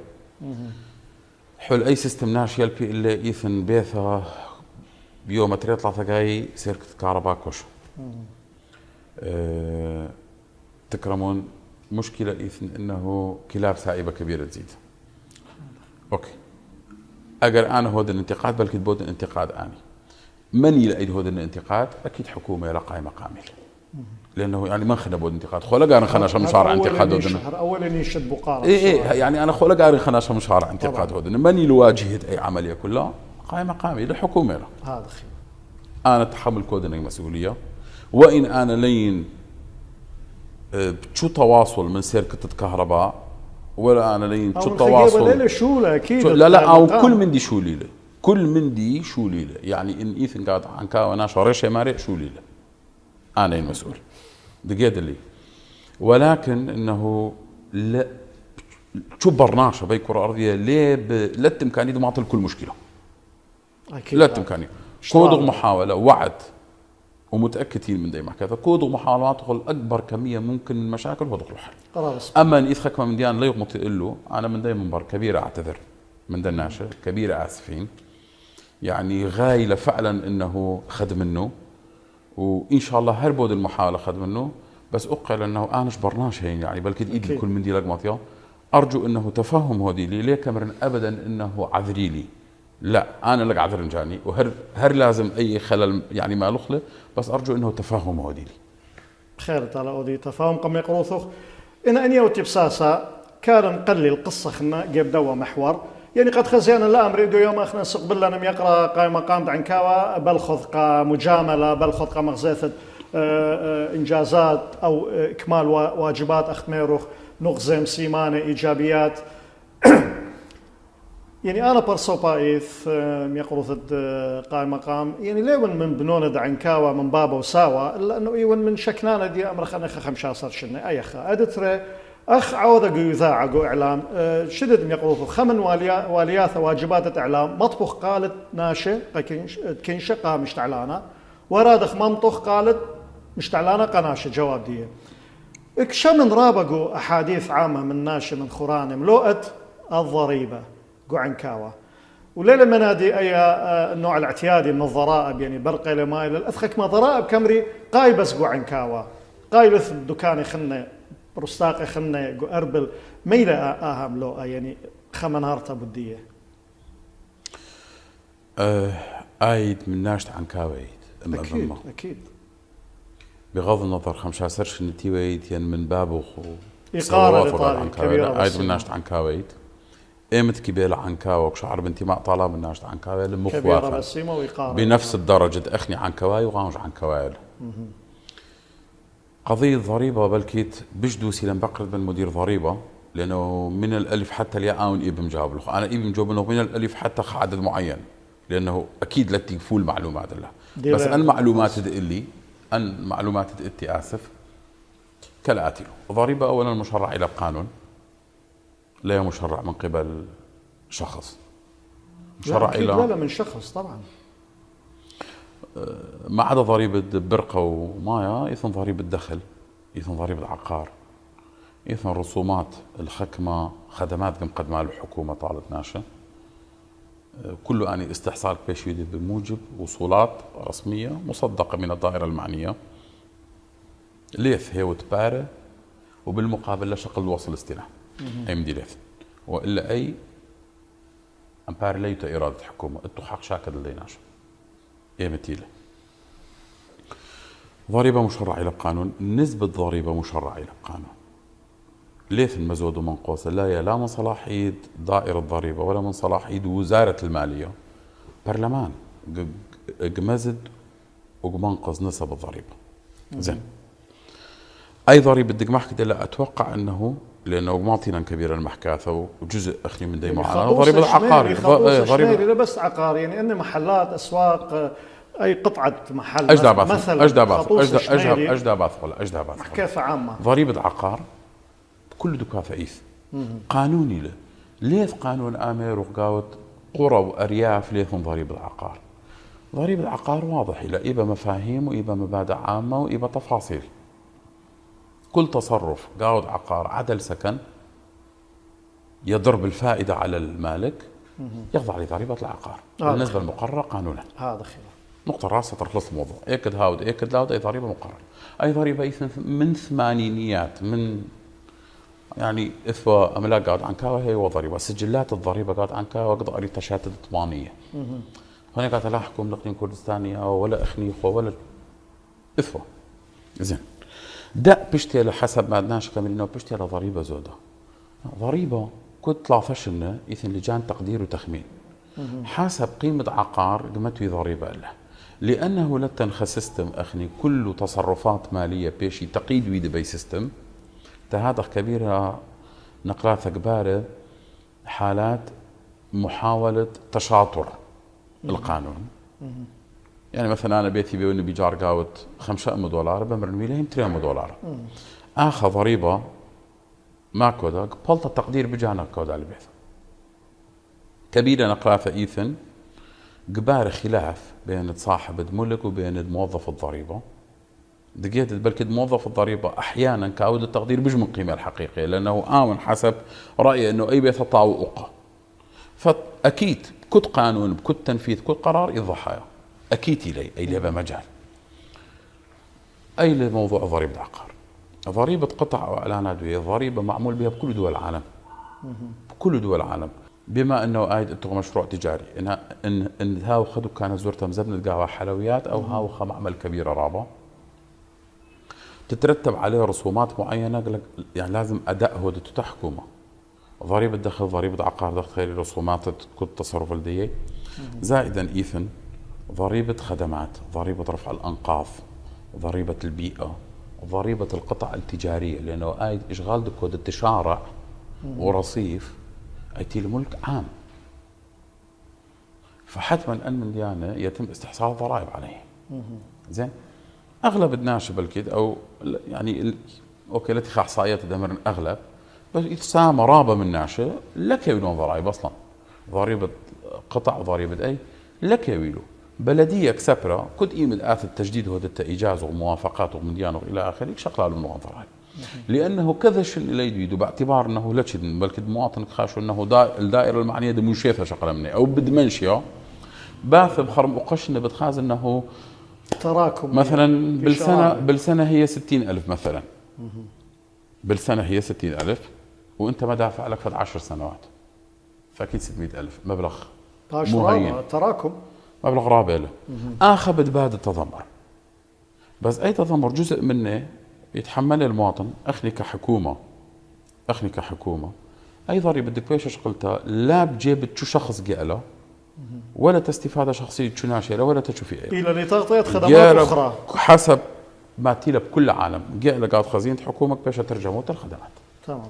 حل أي سيستم ناش يلبي إلا إيثن بيثة بيوم 3 جاي سيركت كهرباء كوش تكرمون مشكلة إيثن إنه كلاب سائبة كبيرة تزيد أوكي أجر أنا هود الانتقاد بل كنت بود الانتقاد أنا من يلاقي هود الانتقاد أكيد حكومة لا قائمة كامل لأنه يعني ما خنا بود انتقاد خلا قارن خناش مشارع انتقاد هودنا أولا يشد بقارة إيه يعني أنا خلا قارن خناش مشارع انتقاد هودنا من يواجه أي عملية كلها قائمة كاملة حكومة لا هذا خير أنا تحمل كودنا المسؤولية وإن أنا لين شو تواصل من شركة الكهرباء ولا أنا لين شو تواصل شو أكيد لا أو كل من دي شو ليله كل من دي شو ليله يعني إن إيثن قاعد عن كاو أنا شريش ماري شو ليله أنا المسؤول دقيقة لي ولكن إنه لا شو برناشه بيكرة أرضية ليه لا الإمكانية ما تعطي كل مشكلة أكيد لا الإمكانية كودغ محاولة وعد ومتأكدين من دايما كذا كودغ محاولات تدخل أكبر كمية ممكن من المشاكل ودخل الحل أما إن إذا خكمة من ديان لا يغمط له أنا من دايما بر كبيرة أعتذر من دناشة كبيرة آسفين يعني غايلة فعلا إنه خد منه وإن شاء الله هربود المحاولة خد منه بس أقل إنه أنا برناش هين يعني بل كده إيدي كل من دي لقمطيا أرجو إنه تفهم هودي لي كمرن أبدا إنه عذري لي لا أنا لك عذر جاني وهر لازم أي خلل يعني ما لخله بس أرجو إنه تفهم هودي لي بخير تالا أودي تفاهم قم يقروثوخ إن أن يوتي بساسا كان نقلي القصة خنا جيب دوا محور يعني قد خزينا لا أمر يدو يوم أخنا سقبل لنا يقرأ قائمة مقام عن كاوا بلخذ مجاملة بلخذ مغزيثة إنجازات أو إكمال واجبات أختميروخ نغزم سيمانة إيجابيات يعني أنا برصوبا إيث يقرث قائمة مقام يعني ليون من بنوند عن كاوا من بابا وساوا إلا أنه إيون من شكلنا دي أمر خنا خمسة شنة أي خا أدتري أخ عوض جوذاع جو إعلام شدد يقولوا خمن والياث واجبات إعلام مطبخ قالت ناشة كينشة قام مشتعلانة ورادخ منطخ قالت مشتعلانة قناشة جواب دي اكشمن رابقوا أحاديث عامة من ناشة من خرانم لوقت الضريبة جو عنكاوة وليلة منادي أي النوع الاعتيادي من الضرائب يعني برقة لما إلى الأثخك ما ضرائب كمري قايبس جو عنكاوة قايلث الدكان خنة برستاق خلنا أربل ميلة أهم لو يعني خمن هارتا بدية آيد من ناشت عن كاويد أكيد بغض النظر 15 شنتي ويد يعني من بابه إقارة كبيرة آيد من ناشت عن كاويد إيمت كبيلة عن كاوا وكشعر بنتي ما طالع من ناشت عن كاوي المخوافة بنفس الدرجة أخني عن كواي وغانج عن كواي قضية ضريبة بلكيت بجدوسي لم بقرد من مدير ضريبة لأنه من الألف حتى الياء آون إيب مجاوب له أنا إيب مجاوب له من الألف حتى عدد معين لأنه أكيد لا تقفول معلومات له بس أن معلومات اللي أن معلومات إتي آسف كالآتي ضريبة أولا مشرع إلى القانون لا مشرع من قبل شخص مشرع إلى لا من شخص طبعا ما عدا ضريبة برقة ومايا إذن ضريبة دخل إذن ضريبة عقار إذن رسومات الحكمة خدمات مقدمة الحكومة طالت ناشة كله أني استحصال بيش يدي بموجب وصولات رسمية مصدقة من الدائرة المعنية ليث هي وتبارة وبالمقابل لا شغل وصل استناء أي مدي ليث وإلا أي أمبار ليت إرادة حكومة اتو حق شاكد اللي ناشة إيه متيلة ضريبة مشرعة إلى القانون نسبة ضريبة مشرعة إلى القانون ليث المزود ومنقوص لا من صلاحية دائرة الضريبة ولا من صلاحية وزارة المالية برلمان مزد ومنقص نسب الضريبة زين أي ضريبة بدك محكي لا أتوقع أنه لأنه معطينا كبير المحكاثة وجزء أخلي من دي معنا ضريبة العقاري ضريبة بس عقار يعني أن محلات أسواق أي قطعة محل أجدى باثقل كيف عامة ضريبة عقار كل دكافة إيث قانوني له ليث قانون آمير وقاوت قرى وأرياف ليث من ضريبة العقار ضريبة العقار واضح إلى إيبا مفاهيم وإيبا مبادئ عامة وإيبا تفاصيل كل تصرف قاود عقار عدل سكن يضرب الفائدة على المالك يخضع لضريبة العقار بالنسبة المقررة قانونا هذا خير نقطة راسة تخلص الموضوع اكد هاود اكد لاود اي ضريبة مقررة اي ضريبة من ثمانينيات من يعني اثوى املاك قاعد عن كاوة هي وضريبة سجلات الضريبة قاعد عن كاوة قد قريت تشاتد ثمانية هنا قاعد لا حكومة لقنين كردستانية ولا اخنيخ ولا اثوى زين ده بشتي حسب ما عدناش كامل انه بشتي ضريبة زودة ضريبة كنت 13 إذن لجان تقدير وتخمين حسب قيمة عقار قيمته ضريبة له لأنه لا تنخ سيستم أخني كل تصرفات مالية بيشي تقييد ويد بي سيستم هذا كبيرة نقلات كبارة حالات محاولة تشاطر القانون يعني مثلا أنا بيتي بيوني بيجار قاوت $5 بمرمي لهم $3 آخر ضريبة ما كودك بلطة التقدير بجانا كود على البيت كبيرة نقلافة إيثن قبار خلاف بين صاحب الملك وبين موظف الضريبة دقيت بلكد موظف الضريبة أحيانا كعودة التقدير بيج من قيمة الحقيقية لأنه آمن حسب رأيه أنه أي بيت طاو أقة فأكيد كد قانون بكد تنفيذ كد قرار الضحايا أكيد إلي أي لعبة مجال أي لموضوع ضريبة العقار ضريبة قطع وإعلان أدوية ضريبة معمول بها بكل دول العالم بكل دول العالم بما أنه آيد أنتم مشروع تجاري إن هاو خدوا كان زورتها مزبنة قهوة حلويات أو هاو معمل كبيرة رابع تترتب عليه رسومات معينة، يعني لازم أداء هو تحكمه. ضريبة دخل، ضريبة عقار دخل خيري، رسومات تكون تصرف الدية، زائدا إيثن ضريبة خدمات، ضريبة رفع الأنقاض، ضريبة البيئة، ضريبة القطع التجارية، لأنه آي إشغال دكود التشارع ورصيف أيتي الملك عام، فحتما أن من ديانة يتم استحصال الضرائب عليه. زين، أغلب الناس بالكد أو يعني أوكي لا تخ إحصائيات دمر أغلب، بس إذا مرابة من ناشئ لك يويلون ضرائب أصلا، ضريبة قطع وضريبة أي لك يويلو بلدية كسبرة كد قيمة آث التجديد وهذا الإيجاز وموافقات ومن ديانه إلى آخره شغلة لهم ضرائب، لأنه كذا شيء اللي يريدوا باعتبار أنه لا شيء بل كد مواطن خاشوا أنه الدائرة المعنية ده مش شايفها شغلة مني أو بدمنشيا باث بخرم وقشنا بتخاز أنه تراكم مثلا بالسنة هي 60,000 مثلا، بالسنة هي 60,000 وانت ما دافع لك فد 10 سنوات، فاكيد 600,000 مبلغ مهين، تراكم مبلغ رابع له. اخذ بتبادل التذمر، بس اي تذمر جزء منه يتحمله المواطن. اخني كحكومة اي ضريبة بدك بيش شغلتها لا بجيب شو شخص قاله ولا تستفادة شخصية شو ناشئة ولا تشوفي ايه إلى لتغطية خدمات أخرى حسب ما تيلا بكل عالم قاعد لقاط خزينة حكومة بيش ترجموا الخدمات. تمام.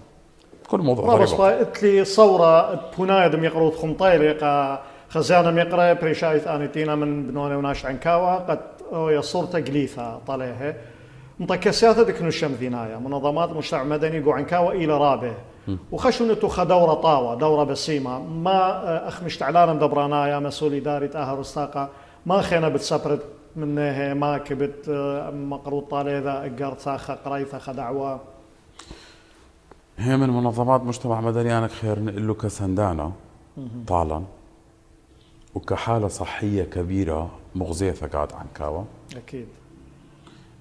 كل موضوع بس اتلي صورة بناية دم يقرأ خمطيلي خزانة ميقرأ بريشايث آنيتينا من بنونة وناش عنكاوة قد صورة قليثة طالعها متكسيات ذيك نشم ذينايا منظمات مجتمع مدني قو عنكاوة إلى رابه وخشونته خدورة طاوة دورة بسيمة ما أخ مشتعلانا مدبرانايا مسؤول إداري تاهر استاقة ما خينا بتسبرد منها ما كبت مقروض طالع ذا اقرت ساخة قريثة خدعوة. هي من منظمات مجتمع مدني أنا خير نقول له كسندانة طالا وكحالة صحية كبيرة مغزية قاعد عنكاوة أكيد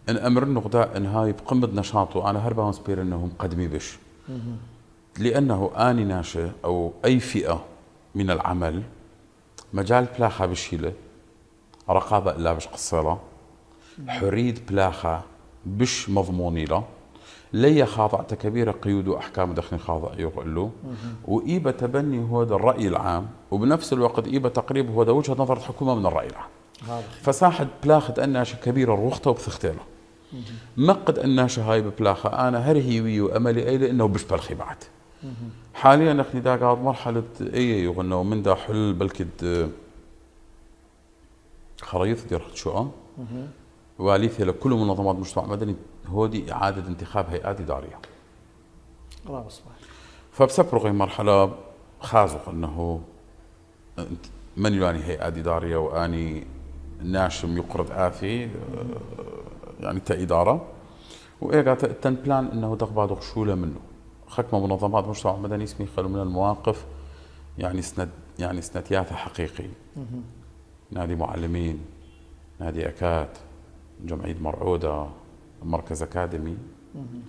إن أمر النقداء إن هاي بقمة نشاطه أنا هربا مسبير إنه مقدمي بش لأنه آني ناشئ أو أي فئة من العمل مجال بلاخة بشيلة رقابة إلا بش قصيرة حرية بلاخة بش مضموني له لي خاضع تكبير قيود وأحكام دخل خاضع يقول له وإيبة تبني هو ده الرأي العام وبنفس الوقت إيبة تقريب هو ده وجهة نظر الحكومة من الرأي العام. فساحة بلاخة أناشة كبيرة الرخطة وبثختيله مقد أناشة هاي ببلاخة أنا هرهيوي وأملي أيلي إنه بش بالخي بعد حاليا نحن دا قاعد مرحلة أي يغنوا من دا حل بلكد خريطة دير شو واليثي لكل منظمات مجتمع مدني هودي إعادة انتخاب هيئات إدارية. فبسبرغ مرحلة خازق أنه من يعني هيئات إدارية وأني ناشم يقرض آثي يعني تإدارة وإيجا تن بلان أنه تقبض خشولة منه خكمة منظمات مجتمع مدني اسمي خلو من المواقف يعني سندياتها حقيقي نادي معلمين نادي أكاد جمعية مرعودة مركز أكاديمي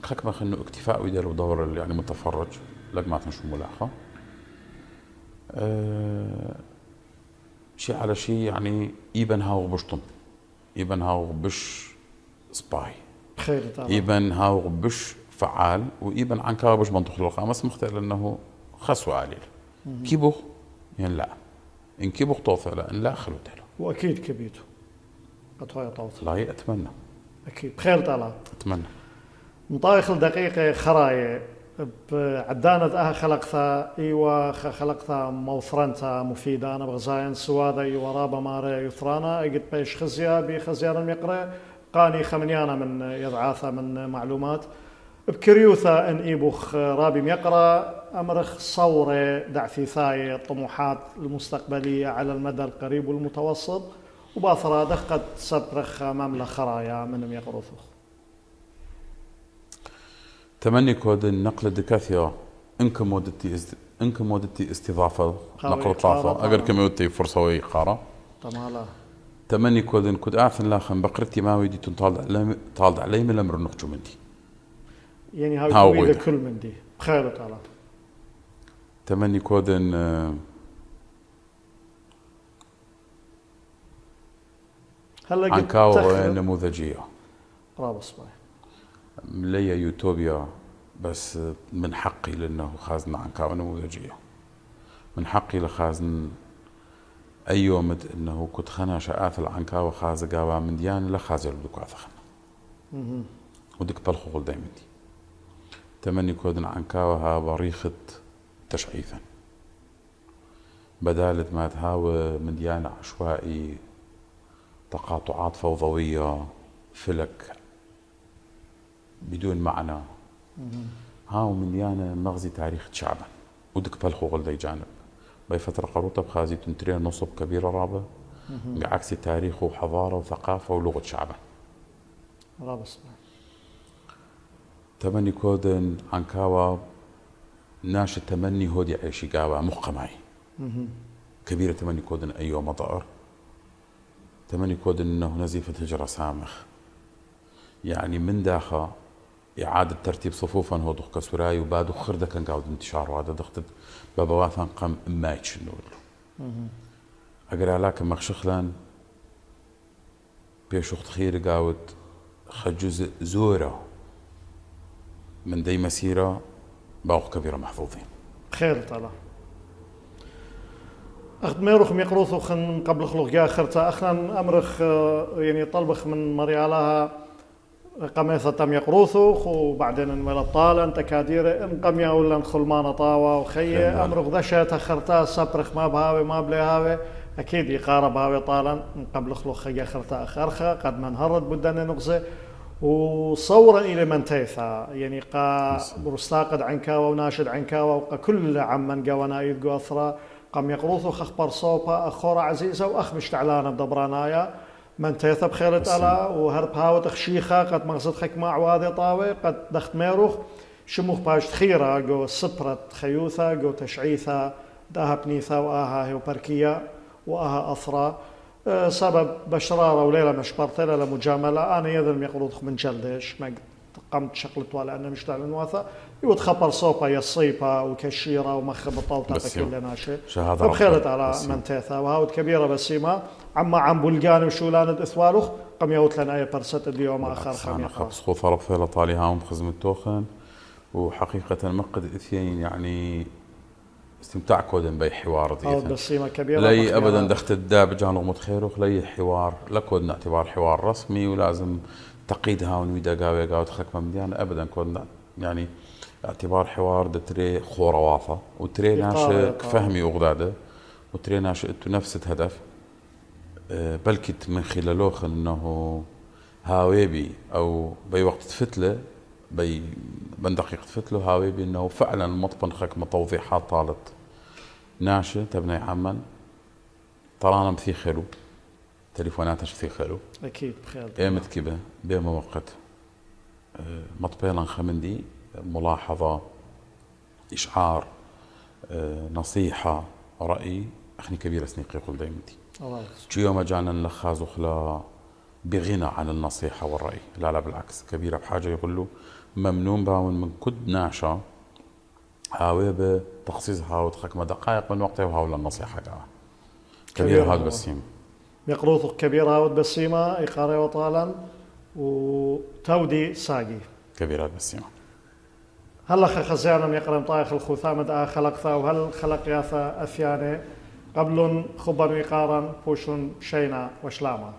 خكمة خنو اكتفاء ويديروا دور يعني متفرج لقمات نشو ملاحة شيء على شيء يعني إيبن هاو بشطن إيبن هاو بش سباي إيبن هاو بش فعال وإيبن عن كابش منطق الخامس مختار لأنه خسوا عليل كيبوخ يعني لا إن كيبوخ طوثة لا إن لا خلوت له وأكيد كبيته قطعي طوثة لا أتمنى أكيد بخير طالع أتمنى مطايخ الدقيقة خراية بعدانة خلقتها إيوة خلقتها موفرنتها مفيدة أنا بغزاين سوادة إيوة رابا ماري يثرانا قد بيش خزيا بخزيان المقرأ قاني خمنيانا من يضعاثة من معلومات بكريوثة إن إيبوخ رابي ميقرأ أمرخ صورة دعثيثاية طموحات المستقبلية على المدى القريب والمتوسط وباثرة دقت سبرخ مملة خرايا من ميقرثوخ تمني كود النقل الدكاثيا إنك مودتي استضافة نقل طافة أقل كم يودتي فرصة ويقارة تمالا تمني كود إن كود آثن لاخن بقرتي ما ويدي تنطالد علي من الأمر نقجو من دي يعني هاو كل من دي بخير تعالى تمني كود إن عنكاوة نموذجية رابص باي لي يوتوبيا بس من حقي لأنه خازن عن كاوة نموذجية، من حقي لخازن أي يومت إنه كنت خنا شآثل عن كاوة خازة قاوة من ديان لخازة بدك عثخنا ودك بالخوغل دايما دي تمني كودن عن كاوة ها بريخة تشعيثا بدالة ما تهاوى من ديان عشوائي تقاطعات فوضوية فلك بدون معنى هاو من ديانة مغزي تاريخ شعبا ودك بالخوغل داي جانب باي فترة قروطة بخازي تنترين نصب كبيرة رابة بعكس تاريخ وحضارة وثقافة ولغة شعبا رابة تمني كودن عن كاوة ناش تمني هودي عيشي كاوة مخة معي كبيرة تمني كودن أيوة مطار تمني كودن إنه نزيفة هجرة سامخ يعني من داخل إعادة ترتيب صفوفا هو دخ كسوراي وبعد خردة كان قاعد انتشار وهذا دخت بابواثا قام مايتش نقول أقرأ لكن مخشخلان بيشوخت خير قاعد خجز زورة من دي مسيرة باوق كبيرة محظوظين خير طلع أخذ ميروخ ميقروثو خن قبل خلق جا خرتا أخنا أمرخ يعني طلبخ من مريالها قميصة تم يقروثو وبعدين انولا طالة انت كاديرة ان قميا ولا نخلمان طاوة وخية أمرخ ذشة خرتا سبرخ ما بهاوي ما بليهاوي أكيد يقارب هاوي طالا قبل خلق خيا خرتا أخرخة قد من هرد بدنا نغزي وصورا إلى من تيثا يعني قا برستاقد عنكاوة وناشد عنكاوة وقا كل عمن قوانا يدقو أثرا قم يقروثو خخبر صوبة أخورة عزيزة وأخ مشتعلانا بدبرانايا من تيثا بخيرت ألا وهرب هاوة تخشيخة قد مغزد خيك مع عواذي طاوي قد دخت ميروخ شموخ باش تخيرة جو سبرت خيوثة جو تشعيثة داها بنيثة وآها هيو بركية وآها أثرا سبب بشرارة وليلة مشبرت ليلة مجاملة أنا يذل يقروض من جلدش ما قمت شغلت ولا أنا مش تعلن واثا يود خبر صوبة يصيبة وكشيرة ومخ بطلطة كل ناشي بخيرت على منتيثا وهاود كبيرة بسيمة عم بلقاني وشولانة إثوالوخ قم يوت لنا أي برسة اليوم آخر خميقة خبص خو ثرب فيلا طالي هاهم خزم التوخن وحقيقة مقد إثيين يعني استمتاع كودن بي حوار ديثن بسيمة كبيرة لي أبدا دخت الداب جان لغمت خيروخ لي حوار لكودن اعتبار حوار رسمي ولازم تقيدها ونويدا قاوي قاوي تخلق ممديان أبدا كودن يعني اعتبار حوار دتري خورواثة وتري ناشئ فهمي وغداده وتري ناشئ نفس الهدف بلكت من خلالوخ انه هاويبي او بي وقت فتله بي من دقيقة فتله هاويبي انه فعلا مطبن خك توضيحات طالت ناشئ تبني عمن طرانا مثي خلو تليفوناتش مثي خلو اكيد بخير ايمت كبه بيما وقت مطبيلا خمندي ملاحظة إشعار نصيحة رأي أخني كبيرة سنيقي يقول دايمتي جيو ما جانا نلخاز وخلا بغنى عن النصيحة والرأي لا بالعكس كبيرة بحاجة يقول له ممنون باون من كد ناشا هاوي بتخصيصها وتخكمة دقائق من وقتها وهاولا النصيحة كبيرة هاد بسيمة يقروث كبيرة هاد بسيمة إقاري وطالا وتودي ساقي كبيرة بسيمة هل خزيانا يقرم طايخ الخوثامة خلقثا وهل خلق ياثا أثياني قبل خبر وقارا بوشون شينا وشلاما